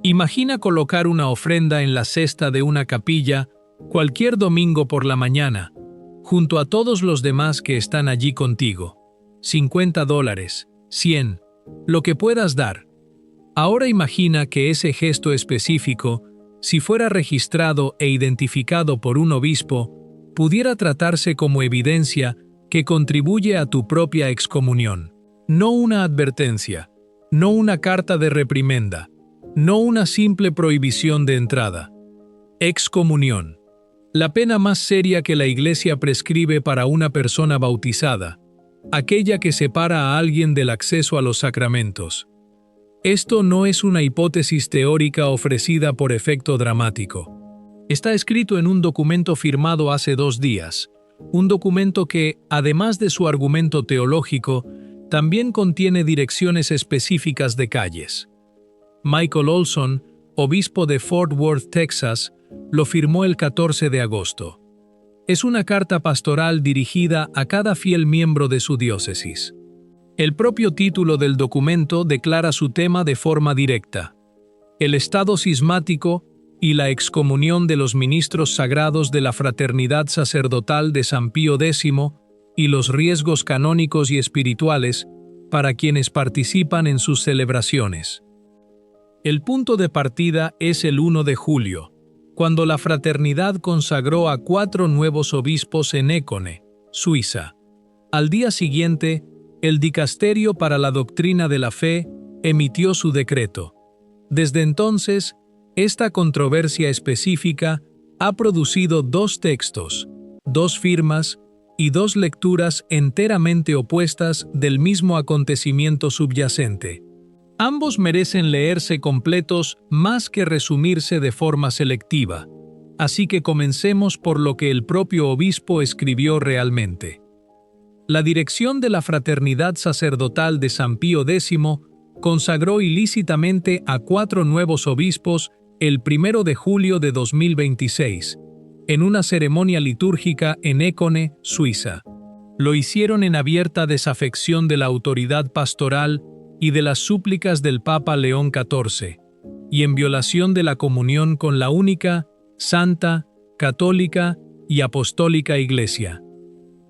Imagina colocar una ofrenda en la cesta de una capilla cualquier domingo por la mañana, junto a todos los demás que están allí contigo. $50, 100, lo que puedas dar. Ahora imagina que ese gesto específico, si fuera registrado e identificado por un obispo, pudiera tratarse como evidencia que contribuye a tu propia excomunión. No una advertencia, no una carta de reprimenda, no una simple prohibición de entrada. Excomunión. La pena más seria que la Iglesia prescribe para una persona bautizada, aquella que separa a alguien del acceso a los sacramentos. Esto no es una hipótesis teórica ofrecida por efecto dramático. Está escrito en un documento firmado hace 2 días, un documento que, además de su argumento teológico, también contiene direcciones específicas de calles. Michael Olson, obispo de Fort Worth, Texas, lo firmó el 14 de agosto. Es una carta pastoral dirigida a cada fiel miembro de su diócesis. El propio título del documento declara su tema de forma directa: el estado cismático y la excomunión de los ministros sagrados de la Fraternidad Sacerdotal de San Pío X y los riesgos canónicos y espirituales para quienes participan en sus celebraciones. El punto de partida es el 1 de julio, cuando la Fraternidad consagró a 4 nuevos obispos en Écone, Suiza. Al día siguiente, el Dicasterio para la Doctrina de la Fe emitió su decreto. Desde entonces, esta controversia específica ha producido 2 textos, 2 firmas y 2 lecturas enteramente opuestas del mismo acontecimiento subyacente. Ambos merecen leerse completos más que resumirse de forma selectiva, así que comencemos por lo que el propio obispo escribió realmente. La dirección de la Fraternidad Sacerdotal de San Pío X consagró ilícitamente a 4 nuevos obispos el 1 de julio de 2026, en una ceremonia litúrgica en Écone, Suiza. Lo hicieron en abierta desafección de la autoridad pastoral y de las súplicas del Papa León XIV, y en violación de la comunión con la única, santa, católica y apostólica Iglesia.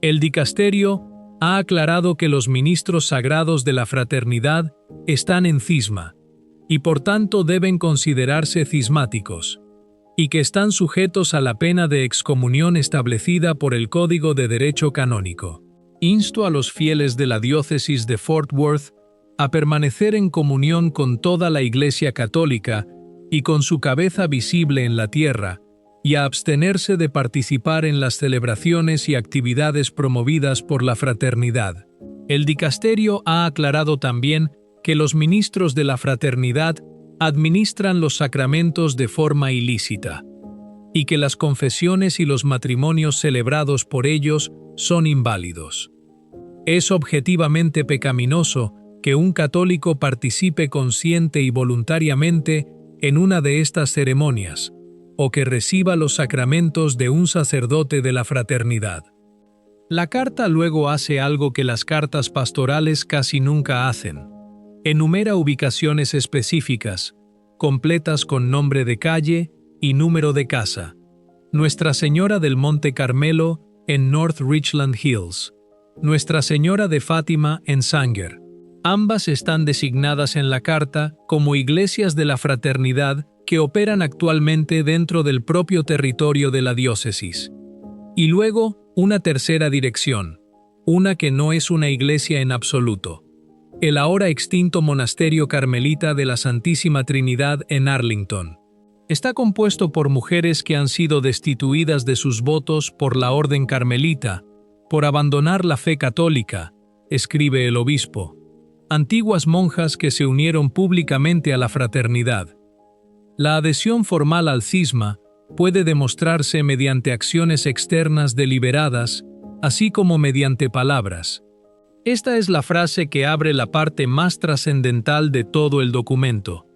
El dicasterio ha aclarado que los ministros sagrados de la fraternidad están en cisma, y por tanto deben considerarse cismáticos, y que están sujetos a la pena de excomunión establecida por el Código de Derecho Canónico. Insto a los fieles de la diócesis de Fort Worth a permanecer en comunión con toda la Iglesia Católica y con su cabeza visible en la tierra, y a abstenerse de participar en las celebraciones y actividades promovidas por la fraternidad. El dicasterio ha aclarado también que los ministros de la fraternidad administran los sacramentos de forma ilícita, y que las confesiones y los matrimonios celebrados por ellos son inválidos. Es objetivamente pecaminoso que un católico participe consciente y voluntariamente en una de estas ceremonias, o que reciba los sacramentos de un sacerdote de la fraternidad. La carta luego hace algo que las cartas pastorales casi nunca hacen. Enumera ubicaciones específicas, completas con nombre de calle y número de casa. Nuestra Señora del Monte Carmelo en North Richland Hills. Nuestra Señora de Fátima en Sanger. Ambas están designadas en la carta como iglesias de la fraternidad que operan actualmente dentro del propio territorio de la diócesis. Y luego, una tercera dirección, una que no es una iglesia en absoluto. El ahora extinto Monasterio Carmelita de la Santísima Trinidad en Arlington. Está compuesto por mujeres que han sido destituidas de sus votos por la Orden Carmelita, por abandonar la fe católica, escribe el obispo. Antiguas monjas que se unieron públicamente a la fraternidad. La adhesión formal al cisma puede demostrarse mediante acciones externas deliberadas, así como mediante palabras. Esta es la frase que abre la parte más trascendental de todo el documento.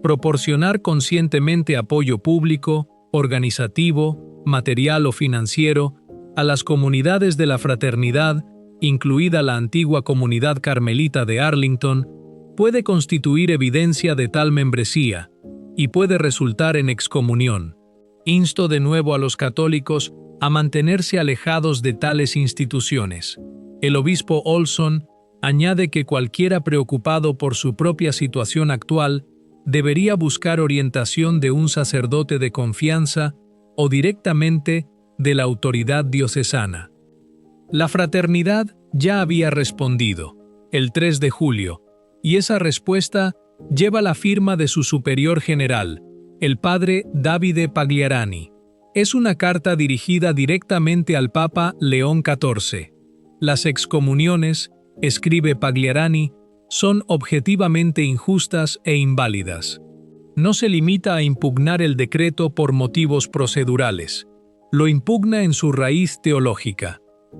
Proporcionar conscientemente apoyo público, organizativo, material o financiero a las comunidades de la fraternidad, incluida la antigua comunidad carmelita de Arlington, puede constituir evidencia de tal membresía, y puede resultar en excomunión. Insto de nuevo a los católicos a mantenerse alejados de tales instituciones. El obispo Olson añade que cualquiera preocupado por su propia situación actual debería buscar orientación de un sacerdote de confianza o directamente de la autoridad diocesana. La fraternidad ya había respondido, el 3 de julio, y esa respuesta lleva la firma de su superior general, el padre Davide Pagliarani. Es una carta dirigida directamente al Papa León XIV. Las excomuniones, escribe Pagliarani, son objetivamente injustas e inválidas. No se limita a impugnar el decreto por motivos procedurales. Lo impugna en su raíz teológica.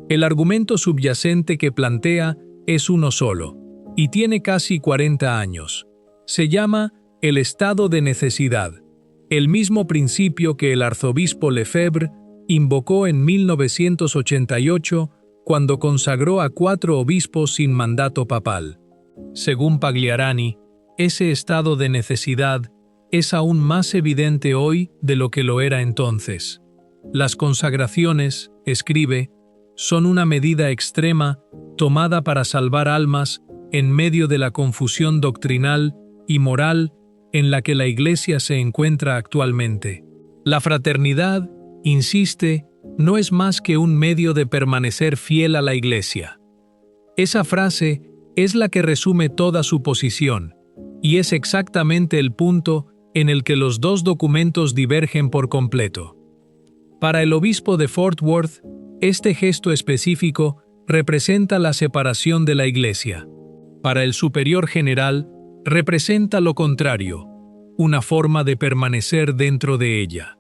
El argumento subyacente que plantea es uno solo, y tiene casi 40 años. Se llama el estado de necesidad, el mismo principio que el arzobispo Lefebvre invocó en 1988 cuando consagró a 4 obispos sin mandato papal. Según Pagliarani, ese estado de necesidad es aún más evidente hoy de lo que lo era entonces. Las consagraciones, escribe, son una medida extrema tomada para salvar almas en medio de la confusión doctrinal y moral en la que la Iglesia se encuentra actualmente. La fraternidad, insiste, no es más que un medio de permanecer fiel a la Iglesia. Esa frase es la que resume toda su posición, y es exactamente el punto en el que los dos documentos divergen por completo. Para el obispo de Fort Worth, este gesto específico representa la separación de la Iglesia. Para el superior general, representa lo contrario, una forma de permanecer dentro de ella.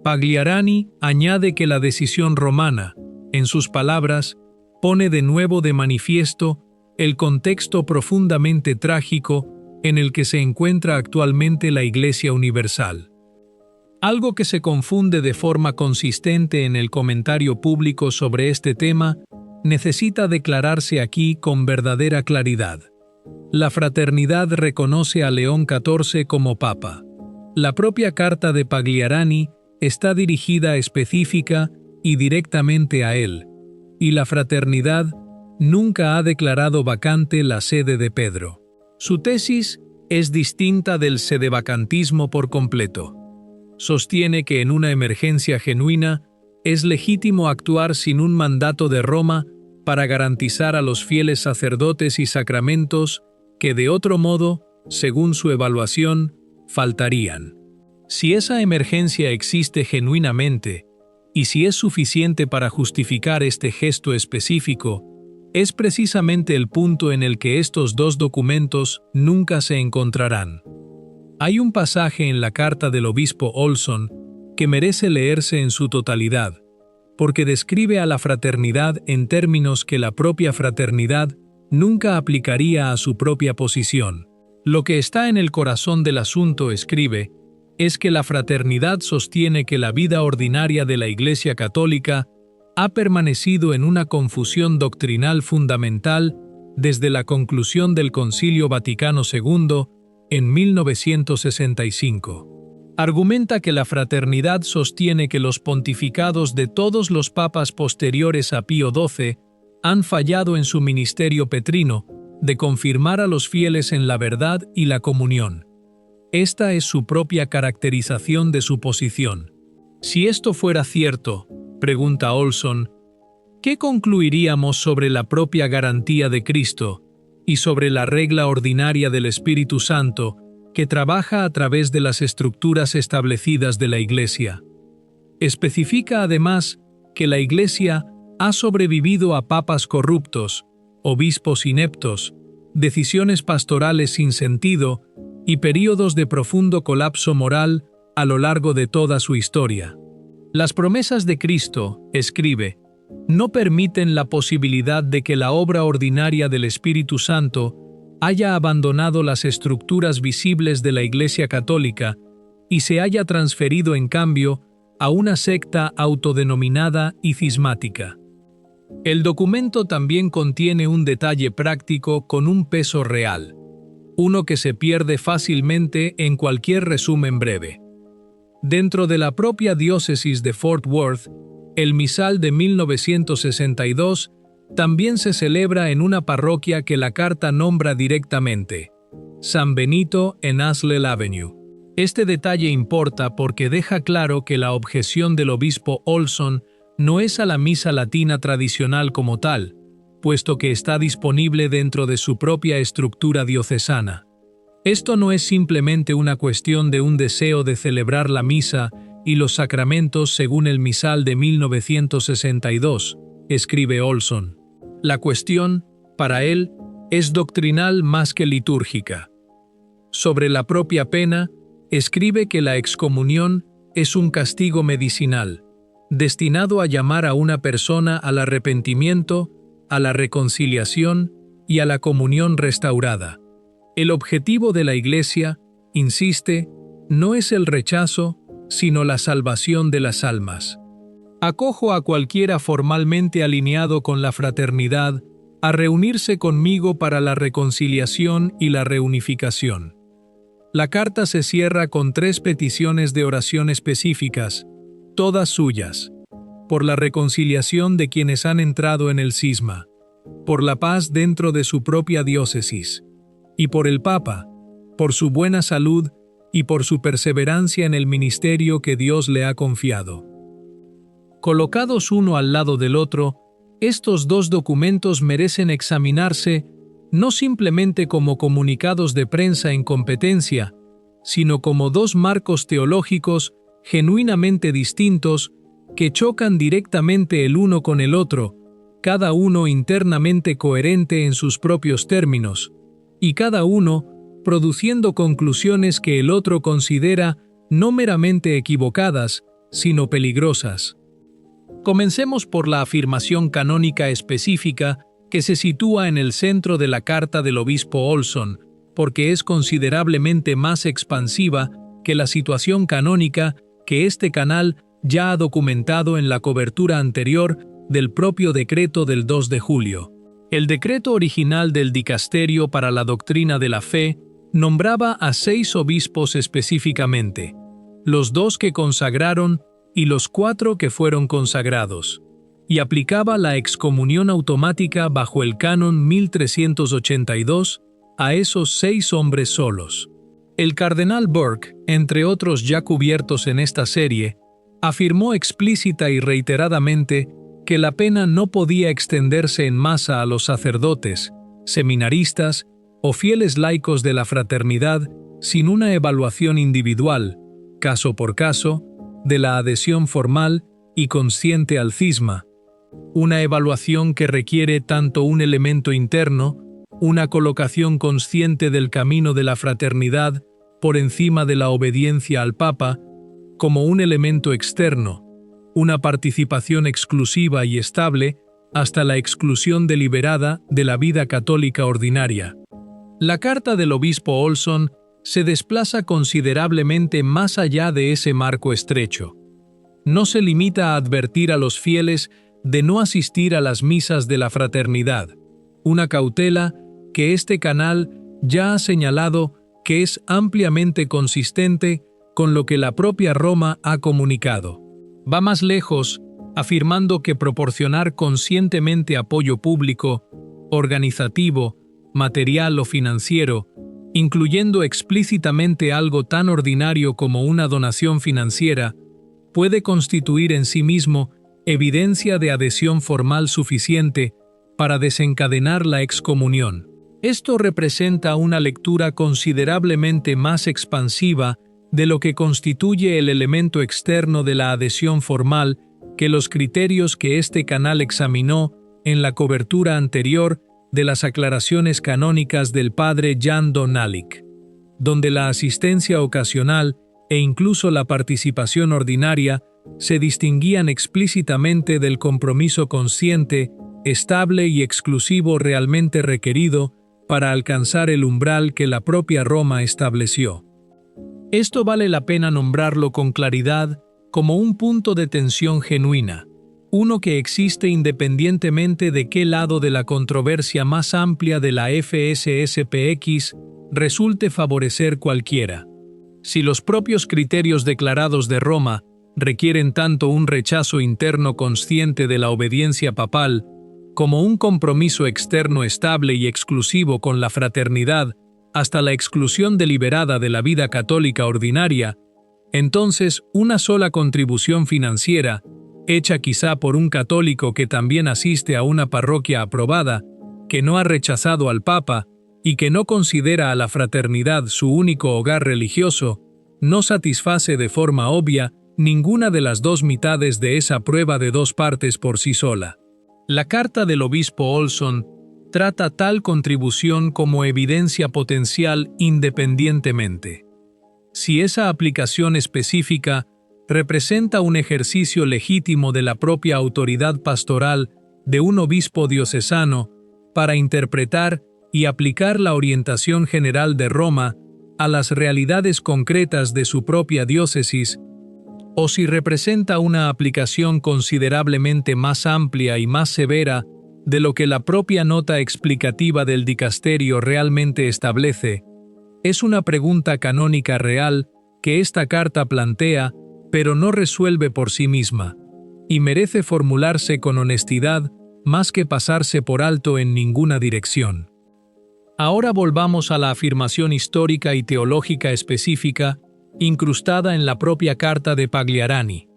Pagliarani añade que la decisión romana, en sus palabras, pone de nuevo de manifiesto el contexto profundamente trágico en el que se encuentra actualmente la Iglesia Universal. Algo que se confunde de forma consistente en el comentario público sobre este tema necesita declararse aquí con verdadera claridad. La fraternidad reconoce a León XIV como Papa. La propia carta de Pagliarani está dirigida específica y directamente a él, y la fraternidad nunca ha declarado vacante la sede de Pedro. Su tesis es distinta del sedevacantismo por completo. Sostiene que en una emergencia genuina es legítimo actuar sin un mandato de Roma para garantizar a los fieles sacerdotes y sacramentos que de otro modo, según su evaluación, faltarían. Si esa emergencia existe genuinamente, y si es suficiente para justificar este gesto específico, es precisamente el punto en el que estos dos documentos nunca se encontrarán. Hay un pasaje en la carta del obispo Olson que merece leerse en su totalidad, porque describe a la fraternidad en términos que la propia fraternidad nunca aplicaría a su propia posición. Lo que está en el corazón del asunto, escribe, es que la fraternidad sostiene que la vida ordinaria de la Iglesia Católica ha permanecido en una confusión doctrinal fundamental desde la conclusión del Concilio Vaticano II en 1965. Argumenta que la fraternidad sostiene que los pontificados de todos los papas posteriores a Pío XII han fallado en su ministerio petrino de confirmar a los fieles en la verdad y la comunión. Esta es su propia caracterización de su posición. Si esto fuera cierto, pregunta Olson, ¿qué concluiríamos sobre la propia garantía de Cristo y sobre la regla ordinaria del Espíritu Santo que trabaja a través de las estructuras establecidas de la Iglesia? Especifica además que la Iglesia ha sobrevivido a papas corruptos, obispos ineptos, decisiones pastorales sin sentido y períodos de profundo colapso moral a lo largo de toda su historia. Las promesas de Cristo, escribe, no permiten la posibilidad de que la obra ordinaria del Espíritu Santo haya abandonado las estructuras visibles de la Iglesia Católica y se haya transferido en cambio a una secta autodenominada y cismática. El documento también contiene un detalle práctico con un peso real. uno que se pierde fácilmente en cualquier resumen breve. Dentro de la propia diócesis de Fort Worth, el misal de 1962 también se celebra en una parroquia que la carta nombra directamente, San Benito en Aslell Avenue. Este detalle importa porque deja claro que la objeción del obispo Olson no es a la misa latina tradicional como tal, puesto que está disponible dentro de su propia estructura diocesana. Esto no es simplemente una cuestión de un deseo de celebrar la misa y los sacramentos según el misal de 1962, escribe Olson. La cuestión, para él, es doctrinal más que litúrgica. Sobre la propia pena, escribe que la excomunión es un castigo medicinal, destinado a llamar a una persona al arrepentimiento, a la reconciliación y a la comunión restaurada. El objetivo de la Iglesia, insiste, no es el rechazo, sino la salvación de las almas. Acojo a cualquiera formalmente alineado con la fraternidad a reunirse conmigo para la reconciliación y la reunificación. La carta se cierra con 3 peticiones de oración específicas, todas suyas, por la reconciliación de quienes han entrado en el cisma, por la paz dentro de su propia diócesis, y por el Papa, por su buena salud y por su perseverancia en el ministerio que Dios le ha confiado. Colocados uno al lado del otro, estos 2 documentos merecen examinarse no simplemente como comunicados de prensa en competencia, sino como 2 marcos teológicos genuinamente distintos que chocan directamente el uno con el otro, cada uno internamente coherente en sus propios términos, y cada uno produciendo conclusiones que el otro considera no meramente equivocadas, sino peligrosas. Comencemos por la afirmación canónica específica que se sitúa en el centro de la carta del obispo Olson, porque es considerablemente más expansiva que la situación canónica que este canal ya ha documentado en la cobertura anterior del propio decreto del 2 de julio. El decreto original del Dicasterio para la Doctrina de la Fe nombraba a 6 obispos específicamente, los 2 que consagraron y los 4 que fueron consagrados, y aplicaba la excomunión automática bajo el canon 1382 a esos 6 hombres solos. El cardenal Burke, entre otros ya cubiertos en esta serie, afirmó explícita y reiteradamente que la pena no podía extenderse en masa a los sacerdotes, seminaristas o fieles laicos de la fraternidad sin una evaluación individual, caso por caso, de la adhesión formal y consciente al cisma, una evaluación que requiere tanto un elemento interno, una colocación consciente del camino de la fraternidad por encima de la obediencia al Papa, como un elemento externo, una participación exclusiva y estable hasta la exclusión deliberada de la vida católica ordinaria. La carta del obispo Olson se desplaza considerablemente más allá de ese marco estrecho. No se limita a advertir a los fieles de no asistir a las misas de la fraternidad, una cautela que este canal ya ha señalado que es ampliamente consistente con lo que la propia Roma ha comunicado. Va más lejos, afirmando que proporcionar conscientemente apoyo público, organizativo, material o financiero, incluyendo explícitamente algo tan ordinario como una donación financiera, puede constituir en sí mismo evidencia de adhesión formal suficiente para desencadenar la excomunión. Esto representa una lectura considerablemente más expansiva de lo que constituye el elemento externo de la adhesión formal que los criterios que este canal examinó en la cobertura anterior de las aclaraciones canónicas del padre Jan Donalik, donde la asistencia ocasional e incluso la participación ordinaria se distinguían explícitamente del compromiso consciente, estable y exclusivo realmente requerido para alcanzar el umbral que la propia Roma estableció. Esto vale la pena nombrarlo con claridad como un punto de tensión genuina, uno que existe independientemente de qué lado de la controversia más amplia de la FSSPX resulte favorecer cualquiera. Si los propios criterios declarados de Roma requieren tanto un rechazo interno consciente de la obediencia papal como un compromiso externo estable y exclusivo con la fraternidad hasta la exclusión deliberada de la vida católica ordinaria, entonces una sola contribución financiera, hecha quizá por un católico que también asiste a una parroquia aprobada, que no ha rechazado al Papa y que no considera a la fraternidad su único hogar religioso, no satisface de forma obvia ninguna de las dos mitades de esa prueba de dos partes por sí sola. La carta del obispo Olson trata tal contribución como evidencia potencial independientemente. Si esa aplicación específica representa un ejercicio legítimo de la propia autoridad pastoral de un obispo diocesano para interpretar y aplicar la orientación general de Roma a las realidades concretas de su propia diócesis, o si representa una aplicación considerablemente más amplia y más severa de lo que la propia nota explicativa del dicasterio realmente establece, es una pregunta canónica real que esta carta plantea, pero no resuelve por sí misma, y merece formularse con honestidad más que pasarse por alto en ninguna dirección. Ahora volvamos a la afirmación histórica y teológica específica incrustada en la propia carta de Pagliarani,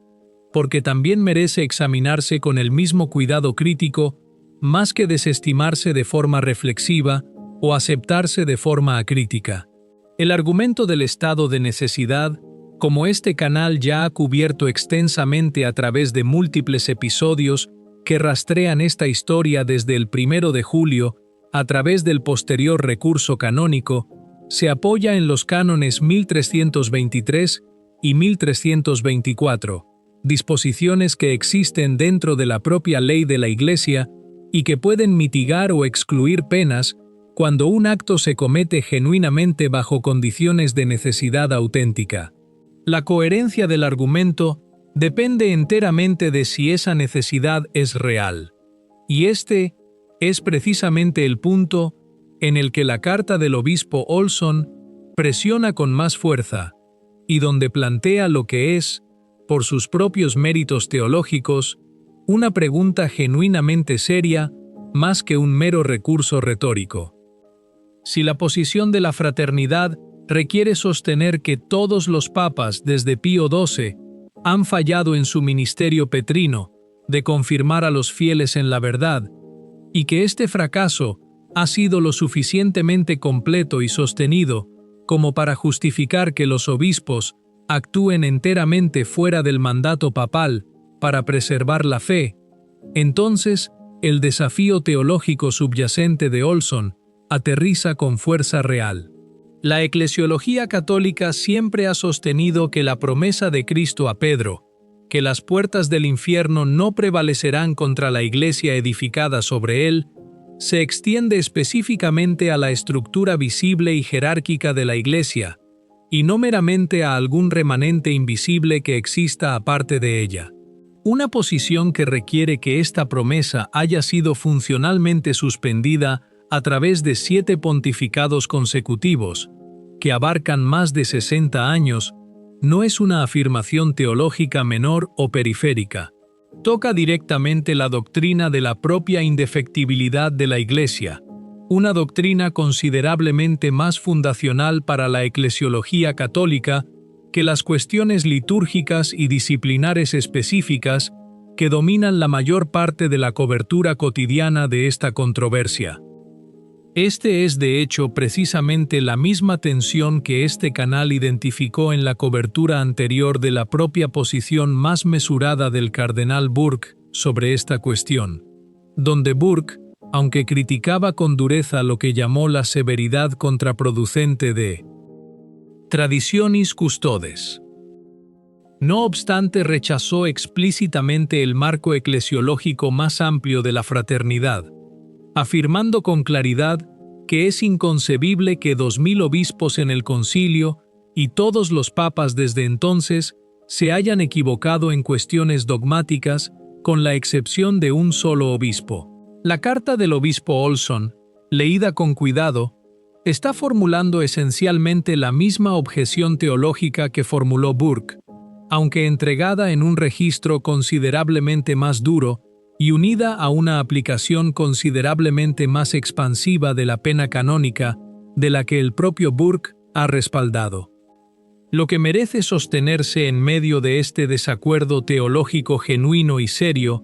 porque también merece examinarse con el mismo cuidado crítico, más que desestimarse de forma reflexiva o aceptarse de forma acrítica. El argumento del estado de necesidad, como este canal ya ha cubierto extensamente a través de múltiples episodios que rastrean esta historia desde el 1 de julio a través del posterior recurso canónico, se apoya en los cánones 1323 y 1324, disposiciones que existen dentro de la propia ley de la Iglesia y que pueden mitigar o excluir penas cuando un acto se comete genuinamente bajo condiciones de necesidad auténtica. La coherencia del argumento depende enteramente de si esa necesidad es real. Y este es precisamente el punto en el que la carta del obispo Olson presiona con más fuerza, y donde plantea lo que es, por sus propios méritos teológicos, una pregunta genuinamente seria más que un mero recurso retórico. Si la posición de la fraternidad requiere sostener que todos los papas desde Pío XII han fallado en su ministerio petrino de confirmar a los fieles en la verdad, y que este fracaso ha sido lo suficientemente completo y sostenido como para justificar que los obispos actúen enteramente fuera del mandato papal para preservar la fe, entonces el desafío teológico subyacente de Olson aterriza con fuerza real. La eclesiología católica siempre ha sostenido que la promesa de Cristo a Pedro, que las puertas del infierno no prevalecerán contra la iglesia edificada sobre él, se extiende específicamente a la estructura visible y jerárquica de la iglesia, y no meramente a algún remanente invisible que exista aparte de ella. Una posición que requiere que esta promesa haya sido funcionalmente suspendida a través de 7 pontificados consecutivos, que abarcan más de 60 años, no es una afirmación teológica menor o periférica. Toca directamente la doctrina de la propia indefectibilidad de la Iglesia, una doctrina considerablemente más fundacional para la eclesiología católica que las cuestiones litúrgicas y disciplinares específicas que dominan la mayor parte de la cobertura cotidiana de esta controversia. Este es de hecho precisamente la misma tensión que este canal identificó en la cobertura anterior de la propia posición más mesurada del cardenal Burke sobre esta cuestión, donde Burke, aunque criticaba con dureza lo que llamó la severidad contraproducente de Traditionis Custodes, no obstante rechazó explícitamente el marco eclesiológico más amplio de la fraternidad, afirmando con claridad que es inconcebible que 2000 obispos en el concilio y todos los papas desde entonces se hayan equivocado en cuestiones dogmáticas con la excepción de un solo obispo. La carta del obispo Olson, leída con cuidado, está formulando esencialmente la misma objeción teológica que formuló Burke, aunque entregada en un registro considerablemente más duro y unida a una aplicación considerablemente más expansiva de la pena canónica de la que el propio Burke ha respaldado. Lo que merece sostenerse en medio de este desacuerdo teológico genuino y serio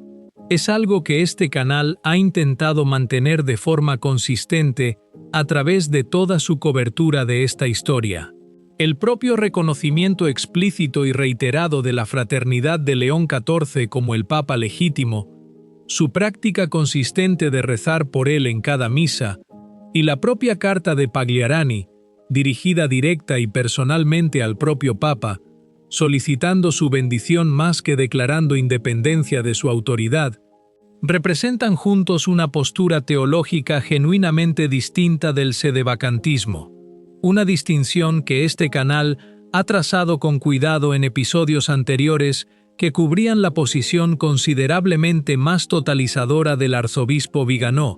es algo que este canal ha intentado mantener de forma consistente a través de toda su cobertura de esta historia. El propio reconocimiento explícito y reiterado de la fraternidad de León XIV como el Papa legítimo, su práctica consistente de rezar por él en cada misa, y la propia carta de Pagliarani, dirigida directa y personalmente al propio Papa, solicitando su bendición más que declarando independencia de su autoridad, representan juntos una postura teológica genuinamente distinta del sedevacantismo, una distinción que este canal ha trazado con cuidado en episodios anteriores que cubrían la posición considerablemente más totalizadora del arzobispo Viganò,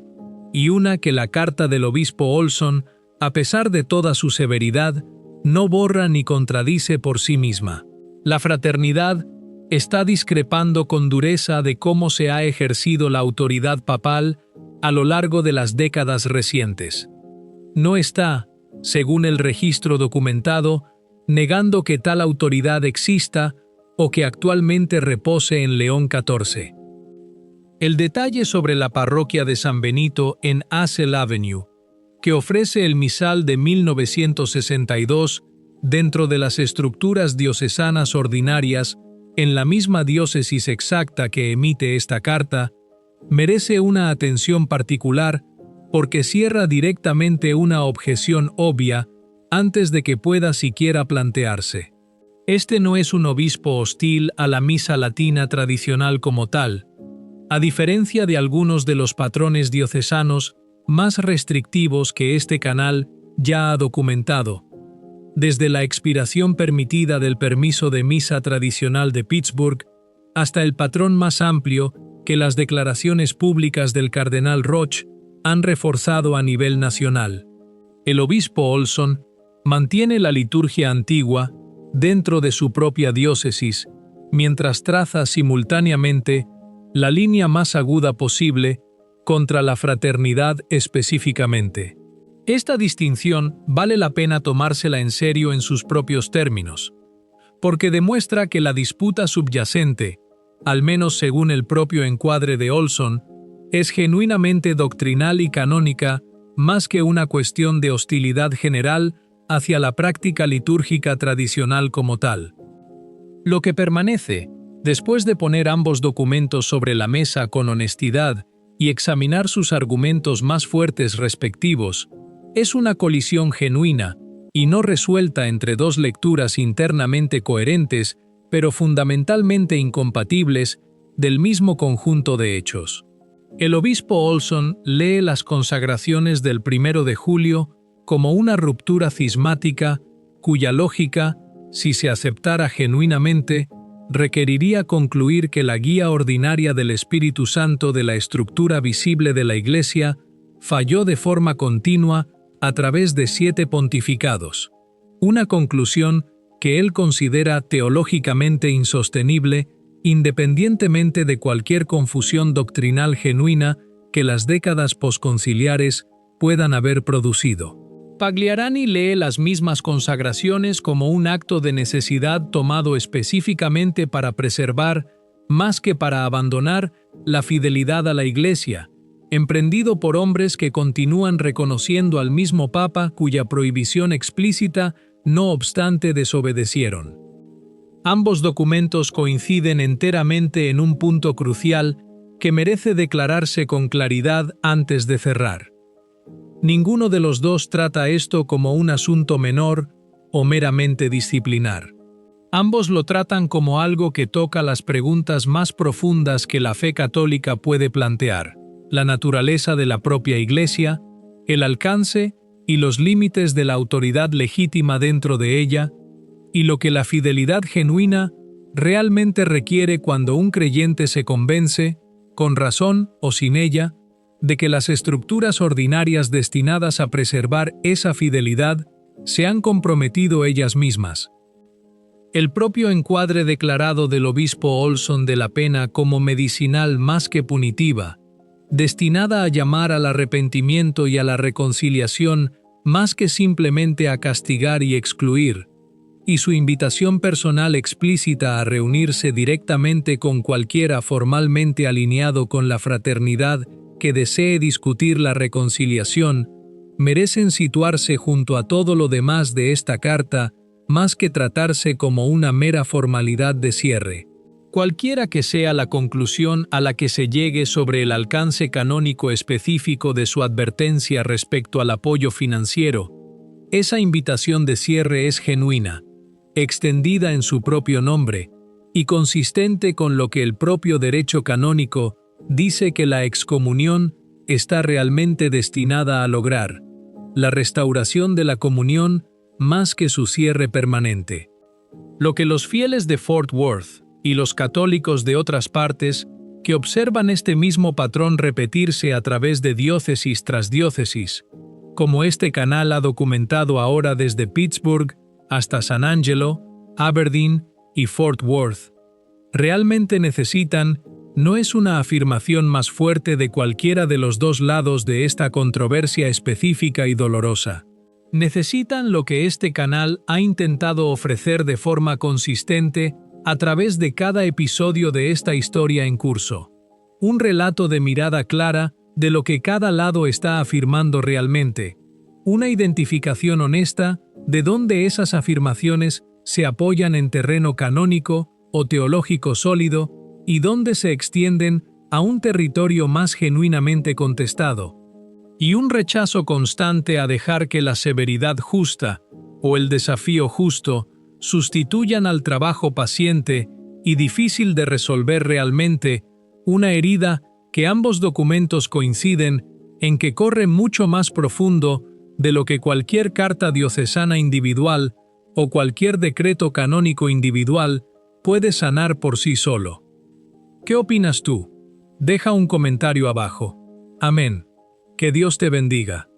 y una que la carta del obispo Olson, a pesar de toda su severidad, no borra ni contradice por sí misma. La fraternidad está discrepando con dureza de cómo se ha ejercido la autoridad papal a lo largo de las décadas recientes. No está, según el registro documentado, negando que tal autoridad exista o que actualmente repose en León XIV. El detalle sobre la parroquia de San Benito en Hassell Avenue, que ofrece el misal de 1962 dentro de las estructuras diocesanas ordinarias en la misma diócesis exacta que emite esta carta, merece una atención particular porque cierra directamente una objeción obvia antes de que pueda siquiera plantearse. Este no es un obispo hostil a la misa latina tradicional como tal, a diferencia de algunos de los patrones diocesanos más restrictivos que este canal ya ha documentado. Desde la expiración permitida del permiso de misa tradicional de Pittsburgh hasta el patrón más amplio que las declaraciones públicas del cardenal Roche han reforzado a nivel nacional. El obispo Olson mantiene la liturgia antigua dentro de su propia diócesis, mientras traza simultáneamente la línea más aguda posible contra la fraternidad específicamente. Esta distinción vale la pena tomársela en serio en sus propios términos, porque demuestra que la disputa subyacente, al menos según el propio encuadre de Olson, es genuinamente doctrinal y canónica más que una cuestión de hostilidad general hacia la práctica litúrgica tradicional como tal. Lo que permanece, después de poner ambos documentos sobre la mesa con honestidad y examinar sus argumentos más fuertes respectivos, es una colisión genuina y no resuelta entre dos lecturas internamente coherentes, pero fundamentalmente incompatibles, del mismo conjunto de hechos. El obispo Olson lee las consagraciones del 1 de julio como una ruptura cismática cuya lógica, si se aceptara genuinamente, requeriría concluir que la guía ordinaria del Espíritu Santo de la estructura visible de la Iglesia falló de forma continua a través de 7 pontificados, una conclusión que él considera teológicamente insostenible independientemente de cualquier confusión doctrinal genuina que las décadas posconciliares puedan haber producido. Pagliarani lee las mismas consagraciones como un acto de necesidad tomado específicamente para preservar, más que para abandonar, la fidelidad a la Iglesia, emprendido por hombres que continúan reconociendo al mismo Papa cuya prohibición explícita, no obstante, desobedecieron. Ambos documentos coinciden enteramente en un punto crucial que merece declararse con claridad antes de cerrar. Ninguno de los dos trata esto como un asunto menor o meramente disciplinar. Ambos lo tratan como algo que toca las preguntas más profundas que la fe católica puede plantear: la naturaleza de la propia Iglesia, el alcance y los límites de la autoridad legítima dentro de ella, y lo que la fidelidad genuina realmente requiere cuando un creyente se convence, con razón o sin ella, de que las estructuras ordinarias destinadas a preservar esa fidelidad se han comprometido ellas mismas. El propio encuadre declarado del obispo Olson de la pena como medicinal más que punitiva, destinada a llamar al arrepentimiento y a la reconciliación más que simplemente a castigar y excluir, y su invitación personal explícita a reunirse directamente con cualquiera formalmente alineado con la fraternidad que desee discutir la reconciliación, merecen situarse junto a todo lo demás de esta carta más que tratarse como una mera formalidad de cierre. Cualquiera que sea la conclusión a la que se llegue sobre el alcance canónico específico de su advertencia respecto al apoyo financiero, esa invitación de cierre es genuina, extendida en su propio nombre, y consistente con lo que el propio derecho canónico dice que la excomunión está realmente destinada a lograr, la restauración de la comunión más que su cierre permanente. Lo que los fieles de Fort Worth y los católicos de otras partes que observan este mismo patrón repetirse a través de diócesis tras diócesis, como este canal ha documentado ahora desde Pittsburgh hasta San Angelo, Aberdeen y Fort Worth, realmente necesitan no es una afirmación más fuerte de cualquiera de los dos lados de esta controversia específica y dolorosa. Necesitan lo que este canal ha intentado ofrecer de forma consistente a través de cada episodio de esta historia en curso. Un relato de mirada clara de lo que cada lado está afirmando realmente. Una identificación honesta de dónde esas afirmaciones se apoyan en terreno canónico o teológico sólido y dónde se extienden a un territorio más genuinamente contestado. Y un rechazo constante a dejar que la severidad justa o el desafío justo sustituyan al trabajo paciente y difícil de resolver realmente, una herida que ambos documentos coinciden en que corre mucho más profundo de lo que cualquier carta diocesana individual o cualquier decreto canónico individual puede sanar por sí solo. ¿Qué opinas tú? Deja un comentario abajo. Amén. Que Dios te bendiga.